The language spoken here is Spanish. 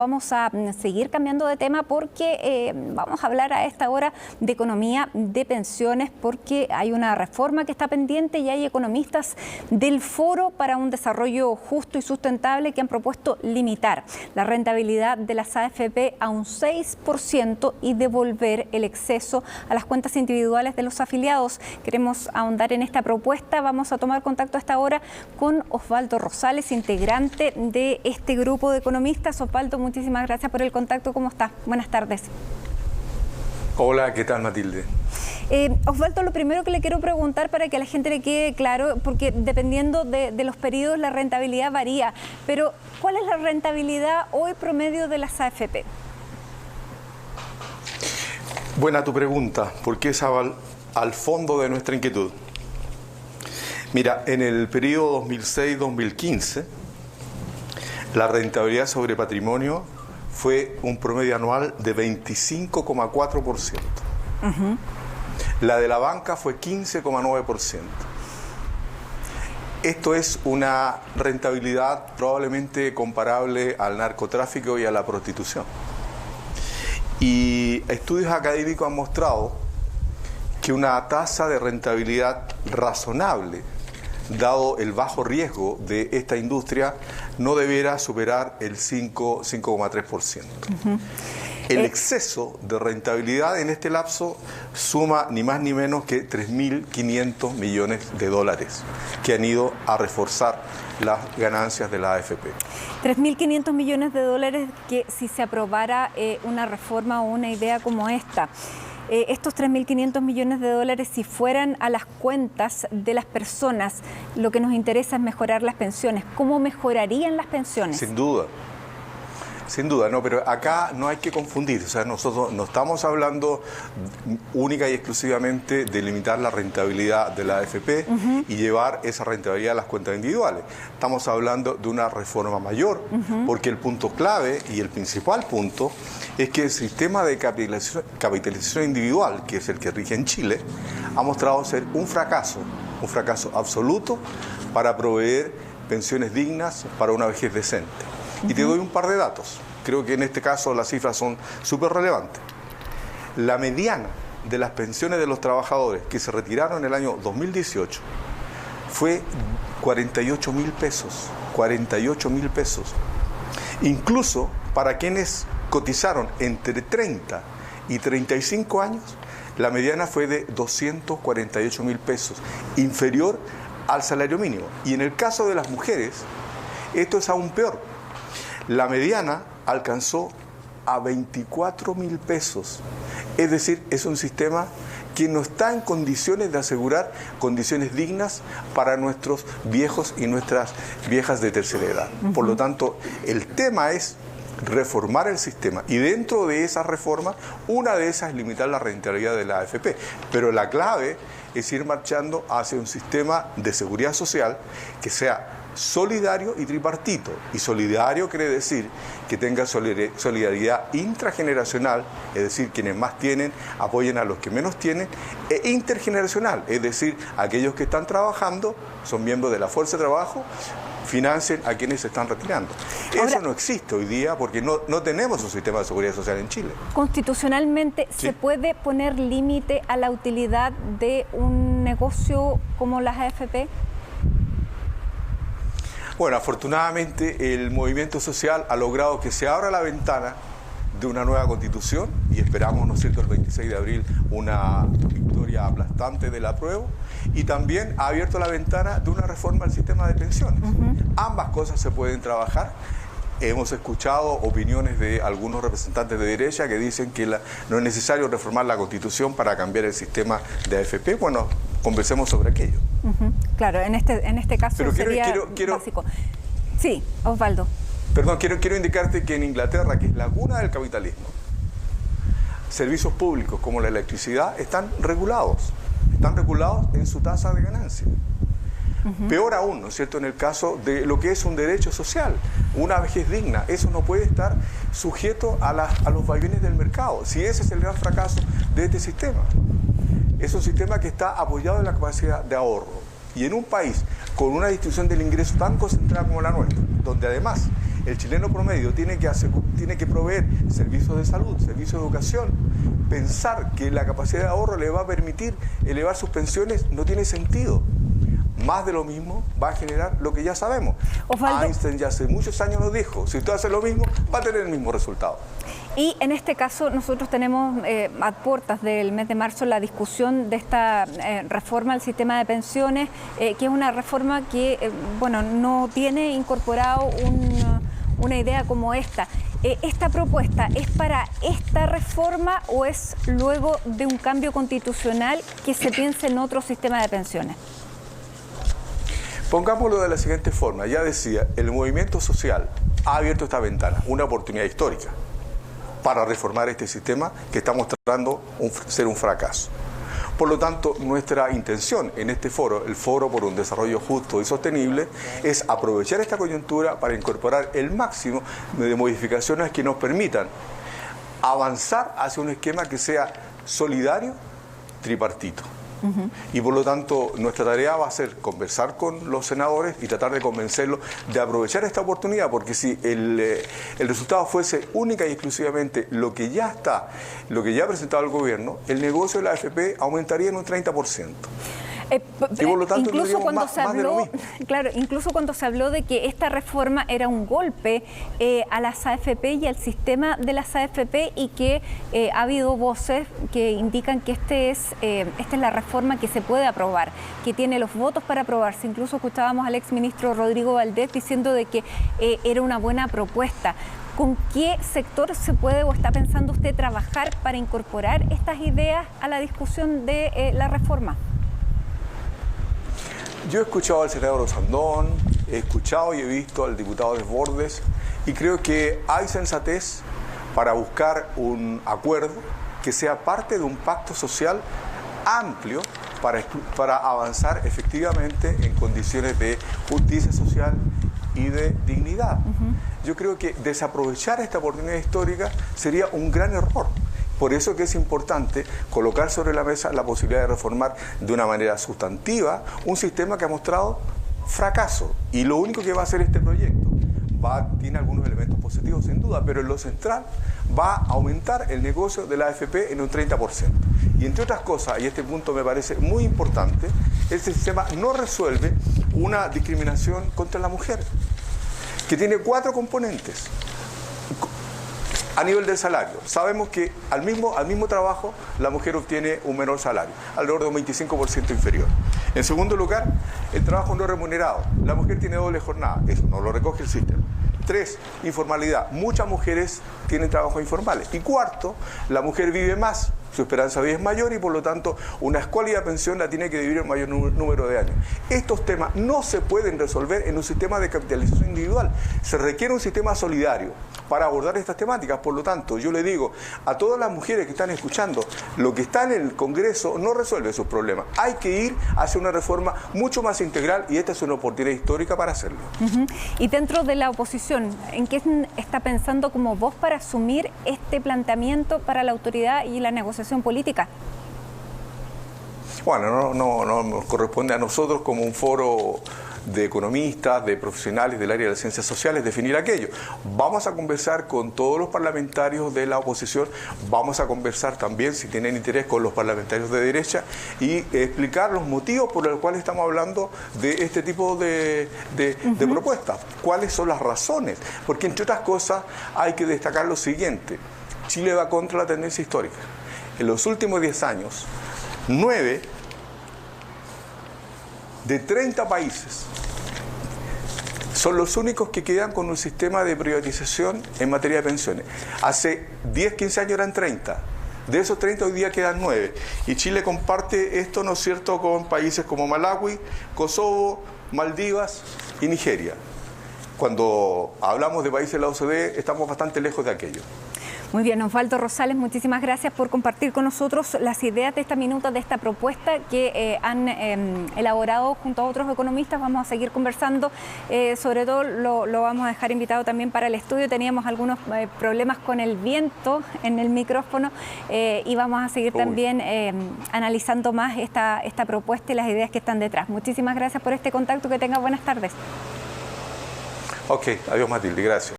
Vamos a seguir cambiando de tema porque vamos a hablar a esta hora de economía, de pensiones, porque hay una reforma que está pendiente y hay economistas del Foro para un Desarrollo Justo y Sustentable que han propuesto limitar la rentabilidad de las AFP a un 6% y devolver el exceso a las cuentas individuales de los afiliados. Queremos ahondar en esta propuesta. Vamos a tomar contacto a esta hora con Osvaldo Rosales, integrante de este grupo de economistas. Osvaldo, muchísimas gracias por el contacto. ¿Cómo está? Buenas tardes. Hola, ¿qué tal, Matilde? Osvaldo, lo primero que le quiero preguntar para que a la gente le quede claro, porque dependiendo de los periodos la rentabilidad varía, pero ¿cuál es la rentabilidad hoy promedio de las AFP? Buena tu pregunta, porque es al fondo de nuestra inquietud. Mira, en el periodo 2006-2015, la rentabilidad sobre patrimonio fue un promedio anual de 25,4%. La de la banca fue 15,9%. Esto es una rentabilidad probablemente comparable al narcotráfico y a la prostitución. Y estudios académicos han mostrado que una tasa de rentabilidad razonable, dado el bajo riesgo de esta industria, no debiera superar el 5,3%. El exceso de rentabilidad en este lapso suma ni más ni menos que 3.500 millones de dólares que han ido a reforzar las ganancias de la AFP. 3.500 millones de dólares que si se aprobara una reforma o una idea como esta, estos 3.500 millones de dólares, si fueran a las cuentas de las personas, lo que nos interesa es mejorar las pensiones. ¿Cómo mejorarían las pensiones? Sin duda, no, pero acá no hay que confundir. O sea, nosotros no estamos hablando única y exclusivamente de limitar la rentabilidad de la AFP y llevar esa rentabilidad a las cuentas individuales. Estamos hablando de una reforma mayor, porque el punto clave y el principal punto es que el sistema de capitalización individual, que es el que rige en Chile, ha mostrado ser un fracaso absoluto para proveer pensiones dignas para una vejez decente. Y te doy un par de datos. Creo que en este caso las cifras son súper relevantes. La mediana de las pensiones de los trabajadores que se retiraron en el año 2018 fue 48.000 pesos. 48.000 pesos. Incluso para quienes cotizaron entre 30 y 35 años, la mediana fue de 248.000 pesos, inferior al salario mínimo. Y en el caso de las mujeres, esto es aún peor. La mediana alcanzó a 24.000 pesos. Es decir, es un sistema que no está en condiciones de asegurar condiciones dignas para nuestros viejos y nuestras viejas de tercera edad. Por lo tanto, el tema es reformar el sistema, y dentro de esa reforma, una de esas es limitar la rentabilidad de la AFP. Pero la clave es ir marchando hacia un sistema de seguridad social que sea solidario y tripartito. Y solidario quiere decir que tenga solidaridad intrageneracional, es decir, quienes más tienen apoyen a los que menos tienen, e intergeneracional, es decir, aquellos que están trabajando, son miembros de la fuerza de trabajo, financien a quienes se están retirando. Ahora, eso no existe hoy día porque no tenemos un sistema de seguridad social en Chile. Constitucionalmente, ¿sí se puede poner límite a la utilidad de un negocio como las AFP? Bueno, afortunadamente el movimiento social ha logrado que se abra la ventana de una nueva constitución y esperamos, ¿no es cierto?, el 26 de abril una victoria aplastante del apruebo, y también ha abierto la ventana de una reforma al sistema de pensiones. Ambas cosas se pueden trabajar. Hemos escuchado opiniones de algunos representantes de derecha que dicen que no es necesario reformar la Constitución para cambiar el sistema de AFP. Bueno, conversemos sobre aquello. Claro, en este caso pero sería básico. Sí, Osvaldo. Perdón, quiero indicarte que en Inglaterra, que es la cuna del capitalismo, servicios públicos como la electricidad están regulados en su tasa de ganancia. Peor aún, ¿no es cierto?, en el caso de lo que es un derecho social, una vejez digna. Eso no puede estar sujeto a los vaivenes del mercado. Si ese es el gran fracaso de este sistema. Es un sistema que está apoyado en la capacidad de ahorro. Y en un país con una distribución del ingreso tan concentrada como la nuestra, donde además el chileno promedio tiene que proveer servicios de salud, servicios de educación. Pensar que la capacidad de ahorro le va a permitir elevar sus pensiones no tiene sentido. Más de lo mismo va a generar lo que ya sabemos. Osvaldo, Einstein ya hace muchos años nos dijo, si usted hace lo mismo, va a tener el mismo resultado. Y en este caso nosotros tenemos a puertas del mes de marzo la discusión de esta reforma al sistema de pensiones, que es una reforma que no tiene incorporado una idea como esta. ¿Esta propuesta es para esta reforma o es luego de un cambio constitucional que se piense en otro sistema de pensiones? Pongámoslo de la siguiente forma, ya decía, el movimiento social ha abierto esta ventana, una oportunidad histórica para reformar este sistema que está mostrando ser un fracaso. Por lo tanto, nuestra intención en este foro, el Foro por un Desarrollo Justo y Sostenible, es aprovechar esta coyuntura para incorporar el máximo de modificaciones que nos permitan avanzar hacia un esquema que sea solidario, tripartito. Y por lo tanto nuestra tarea va a ser conversar con los senadores y tratar de convencerlos de aprovechar esta oportunidad, porque si el resultado fuese única y exclusivamente lo que ya ha presentado el gobierno, el negocio de la AFP aumentaría en un 30%. Y por lo tanto incluso cuando se habló, claro, incluso cuando se habló de que esta reforma era un golpe a las AFP y al sistema de las AFP, y que ha habido voces que indican que esta es la reforma que se puede aprobar, que tiene los votos para aprobarse. Incluso escuchábamos al exministro Rodrigo Valdés diciendo de que era una buena propuesta. ¿Con qué sector se puede o está pensando usted trabajar para incorporar estas ideas a la discusión de la reforma? Yo he escuchado al senador Osandón, he escuchado y he visto al diputado Desbordes, y creo que hay sensatez para buscar un acuerdo que sea parte de un pacto social amplio para avanzar efectivamente en condiciones de justicia social y de dignidad. Yo creo que desaprovechar esta oportunidad histórica sería un gran error. Por eso que es importante colocar sobre la mesa la posibilidad de reformar de una manera sustantiva un sistema que ha mostrado fracaso. Y lo único que va a hacer este proyecto tiene algunos elementos positivos sin duda, pero en lo central va a aumentar el negocio de la AFP en un 30%. Y entre otras cosas, y este punto me parece muy importante, este sistema no resuelve una discriminación contra la mujer, que tiene 4 componentes. A nivel del salario, sabemos que al mismo trabajo la mujer obtiene un menor salario, alrededor de un 25% inferior. En segundo lugar, el trabajo no remunerado. La mujer tiene doble jornada, eso no lo recoge el sistema. 3, informalidad. Muchas mujeres tienen trabajos informales. Y cuarto, la mujer vive más, su esperanza de vida es mayor y por lo tanto una escuálida pensión la tiene que dividir en mayor número de años. Estos temas no se pueden resolver en un sistema de capitalización individual. Se requiere un sistema solidario para abordar estas temáticas. Por lo tanto, yo le digo a todas las mujeres que están escuchando, lo que está en el Congreso no resuelve sus problemas. Hay que ir hacia una reforma mucho más integral y esta es una oportunidad histórica para hacerlo. Y dentro de la oposición, ¿en qué está pensando como voz para asumir este planteamiento para la autoridad y la negociación política? Bueno, no nos corresponde a nosotros como un foro de economistas, de profesionales del área de las ciencias sociales, definir aquello. Vamos a conversar con todos los parlamentarios de la oposición, vamos a conversar también, si tienen interés, con los parlamentarios de derecha y explicar los motivos por los cuales estamos hablando de este tipo de propuestas. ¿Cuáles son las razones? Porque, entre otras cosas, hay que destacar lo siguiente. Chile va contra la tendencia histórica. En los últimos 10 años, 9 de 30 países son los únicos que quedan con un sistema de privatización en materia de pensiones. Hace 10, 15 años eran 30. De esos 30 hoy día quedan 9. Y Chile comparte esto, ¿no es cierto?, con países como Malawi, Kosovo, Maldivas y Nigeria. Cuando hablamos de países de la OCDE, estamos bastante lejos de aquello. Muy bien, Osvaldo Rosales, muchísimas gracias por compartir con nosotros las ideas de esta minuta, de esta propuesta que han elaborado junto a otros economistas. Vamos a seguir conversando, sobre todo lo vamos a dejar invitado también para el estudio. Teníamos algunos problemas con el viento en el micrófono y vamos a seguir también analizando más esta propuesta y las ideas que están detrás. Muchísimas gracias por este contacto, que tenga buenas tardes. Ok, adiós Matilde, gracias.